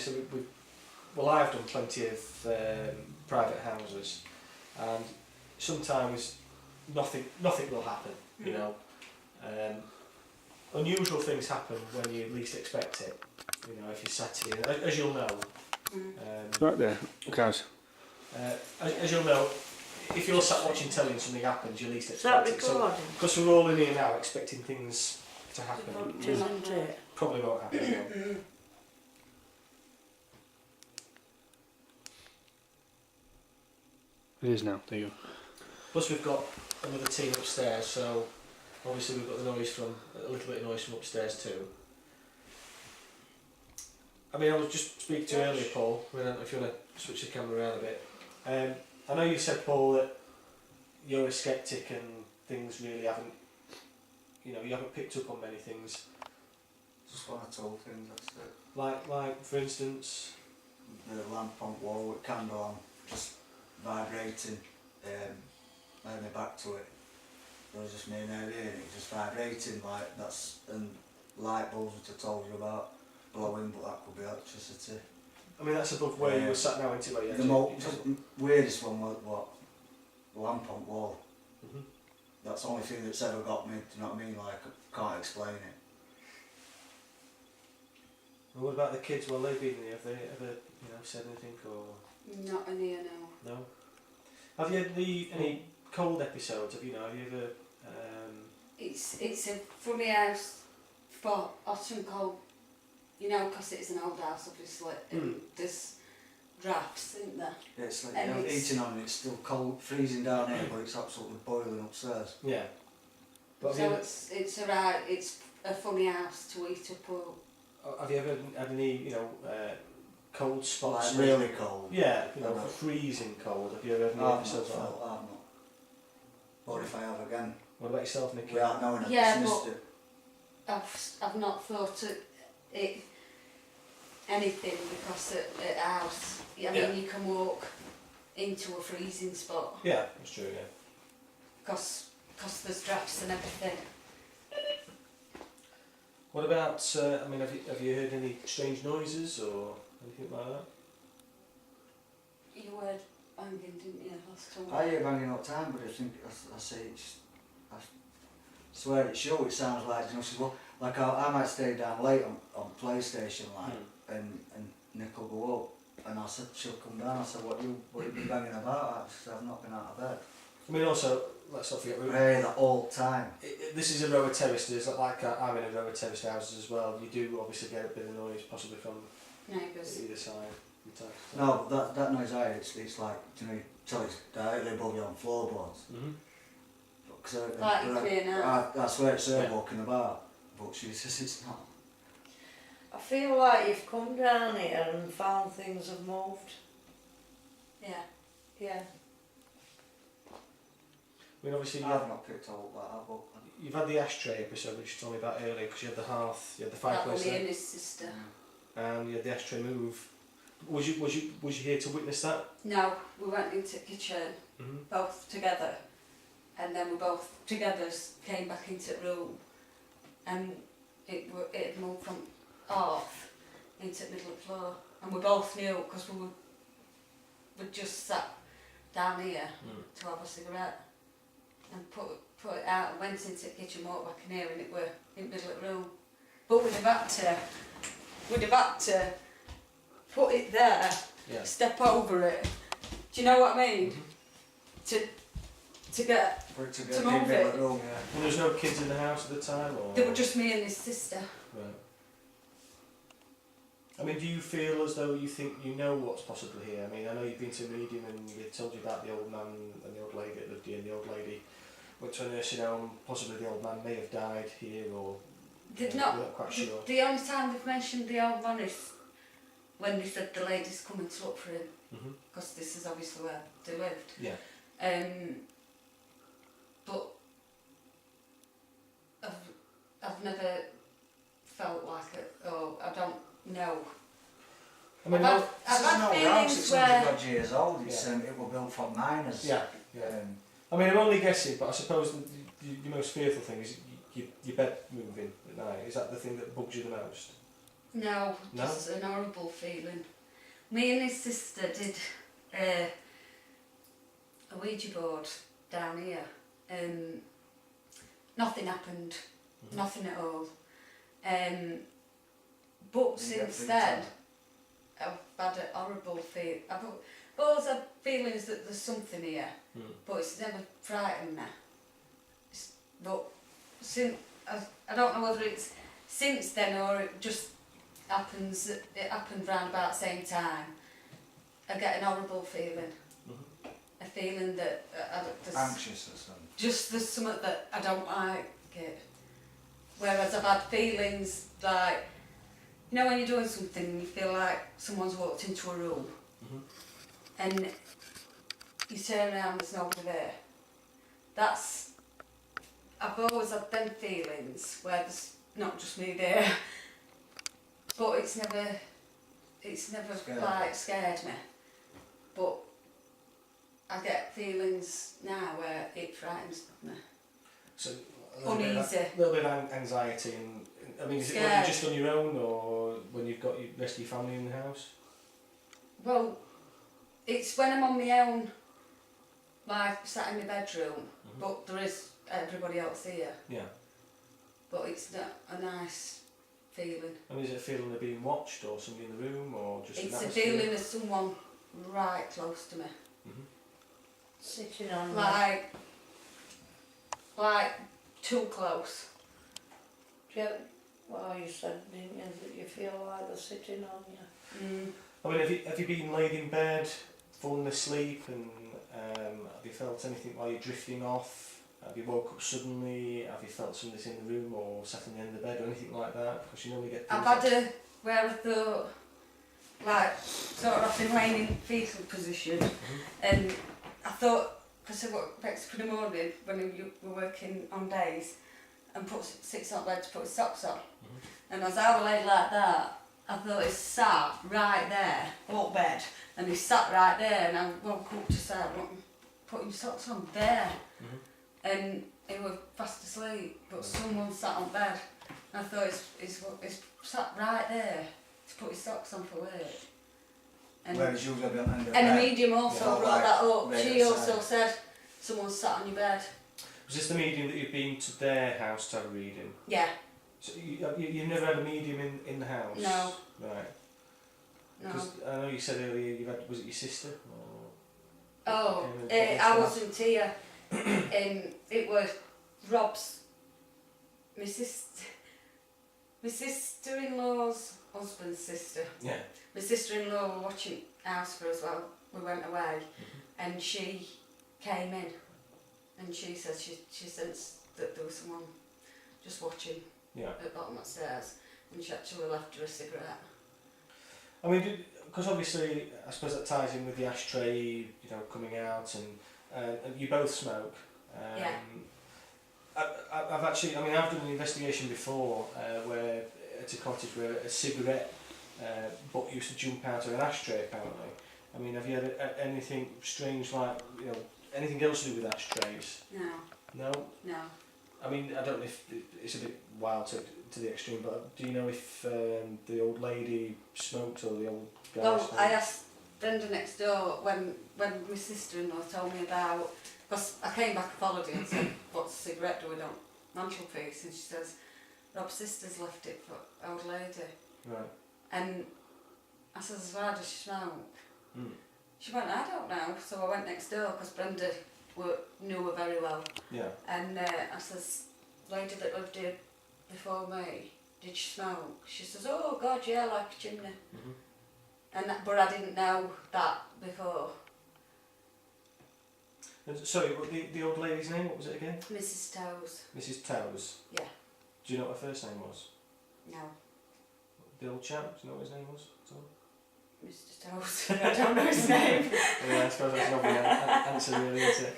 obviously I've done plenty of private houses, and sometimes nothing will happen, you know. Unusual things happen when you least expect it, you know, if you're sat here, as you'll know. Right there, guys. As you'll know, if you're sat watching telly and something happens, you least expect it. So, because we're all in here now expecting things to happen. it? Probably won't happen again. It is now, there you go. Plus we've got another team upstairs, so obviously we've got a little bit of noise from upstairs too. I mean, I was just speaking to you earlier, Paul, if you want to switch the camera around a bit. I know you said, Paul, that you're a sceptic and things really haven't, you know, you haven't picked up on many things. Just one or two things, that's it. Like for instance? The lamp on the wall with candle on, just vibrating, made me back to it. It was just me and her here, and it was just vibrating like that's, and light bulbs which I told you about, blowing, but that could be electricity. I mean, that's above where you were sat now, into where you The weirdest one was what? The lamp on the wall. That's the only thing that's ever got me, do you know what I mean? Like, I can't explain it. Well, what about the kids while they've been here? Have they ever, you know, said anything or? Not in here, no. No? Have you had any cold episodes? Have you ever? It's a funny house for hot and cold, you know, because it's an old house, obviously, and there's drafts, isn't there? Yeah, it's like, And you know, eating on it, it's still cold, freezing down here, but it's absolutely boiling upstairs. Yeah. But So it's alright, it's a funny house to eat up or... have you ever had any, cold spots? Like really cold? Yeah, freezing cold. Have you ever had any episodes like that? I've not. Or if I have again. What about yourself, Nicky? Without knowing, I've Yeah, dismissed but it. I've not thought it anything because at house, I mean, you can walk into a freezing spot. Yeah, that's true, yeah. Because there's drafts and everything. What about, have you heard any strange noises or anything like that? You heard banging, didn't you, last time? I hear banging all the time, but I think, I say it's, I swear it's you, it sounds like, you know, she says, well, like I might stay down late on PlayStation, like, and Nick will go up, and I said, she'll come down, I said, what you been banging about? She said, I've not been out of bed. I mean, also, let's not forget, I hear that all the time. This is a row of terraced, like I'm in a row of terraced houses as well. You do obviously get a bit of noise, possibly from Neighbours. either side. No, that noise I hear, it's like, you know, you tell it's directly above you on floorboards. Like you're clear now. I swear it's her walking about, but she says it's not. I feel like you've come down here and found things have moved. Yeah. Yeah. I mean, obviously, I've not picked all that up, but you've had the ashtray episode, which you told me about earlier, because you had the hearth, you had the fireplace That there, was his sister. and you had the ashtray move. Was you here to witness that? No, we went into the kitchen, both together, and then we both together came back into the room, and it moved from off into the middle of the floor, and we both knew because we just sat down here to have a cigarette, and put it out and went into the kitchen, walked back in here, and it were in the middle of the room. But we'd have had to put it there, step over it. Do you know what I mean? To get to move it. room. Yeah. And there was no kids in the house at the time, or? They were just me and his sister. Right. I mean, do you feel as though you think you know what's possibly here? I mean, I know you've been to a medium and they told you about the old man and the old lady that lived here, and the old lady went to a nursing home. Possibly the old man may have died here, or They've we're not quite sure. The only time they've mentioned the old man is when they said the lady's coming to look for him, because this is obviously where they lived. Yeah. But I've never felt like it. Oh, I don't know. I mean, I've had feelings It's where 100 odd years old. It's it was built from miners. yeah. I mean, I'm only guessing, but I suppose your most fearful thing is your bed moving at night. Is that the thing that bugs you the most? No, No? just an horrible feeling. Me and his sister did a Ouija board down here. Nothing happened, nothing at all. But since then, I've had a horrible feeling. I've always had feelings that there's something here, but it's never frightened me. But since, I don't know whether it's since then or it just happens. It happened round about the same time. I get an horrible feeling. A feeling that Anxious or something. just there's something that I don't like it. Whereas I've had feelings like, you know, when you're doing something and you feel like someone's walked into a room and you turn around, there's nobody there. I've always had them feelings where there's not just me there, but it's never like scared me. But I get feelings now where it frightens me. So Uneasy. A little bit of anxiety and I mean, is it when you're just on your own or when you've got the rest of your family in the house? Well, it's when I'm on my own, like sat in my bedroom, but there is everybody else here. Yeah. But it's not a nice feeling. I mean, is it a feeling of being watched or somebody in the room or just It's an a atmosphere? feeling of someone right close to me. Sitting on you. Like too close. Do you, well, you said, didn't you, that you feel like they're sitting on you? I mean, have you been laid in bed, fallen asleep, and have you felt anything while you're drifting off? Have you woke up suddenly? Have you felt somebody's in the room or sat on the end of the bed or anything like that? Because you normally get things I've had where I thought, like, sort of I've been laying in fetal position, and I thought, because I got vexed in the morning when you were working on days, and sits on bed to put his socks on. And as I was laid like that, I thought he sat right there, up bed, and he sat right there, and I woke up to say, putting socks on there. And he was fast asleep, but someone sat on bed. And I thought he's sat right there to put his socks on for work. And, Whereas you're going to be on the end of and bed. the medium also Yeah, brought like, that up. right She outside. also said, someone sat on your bed. Was this the medium that you've been to their house to have a reading? Yeah. So you've never had a medium in the house? No. Right. No. Because I know you said earlier you had, was it your sister? Or Oh, came in I for that? wasn't here. It was Rob's, my sister-in-law's husband's sister. Yeah. My sister-in-law were watching house for us while we went away, and she came in, and she said she sensed that there was someone just watching at the bottom of the stairs, and she actually left her a cigarette. I mean, because obviously, I suppose that ties in with the ashtray, you know, coming out, and you both smoke. Yeah. I've actually, I mean, I've done an investigation before where at a cottage where a cigarette butt used to jump out of an ashtray. Apparently, I mean, have you had anything strange like, you know, anything else to do with ashtrays? No. No. No. I mean, I don't know if it's a bit wild to the extreme, but do you know if the old lady smoked or the old guy Well, smoked? I asked Brenda next door when my sister-in-law told me about, because I came back off holiday and said, what's a cigarette doing on mantelpiece? And she says, Rob's sister's left it for old lady. Right. And I says, why does she smoke? She went, I don't know. So I went next door because Brenda knew her very well. Yeah. And I says, lady that lived here before me, did she smoke? She says, oh God, yeah, like a chimney. But I didn't know that before. And sorry, what the old lady's name? What was it again? Mrs. Toes. Mrs. Towers. Yeah. Do you know what her first name was? No. The old chap. Do you know what his name was? At all? Mr. Toes. I don't know his name. Yeah, I suppose that's not the answer really, is it?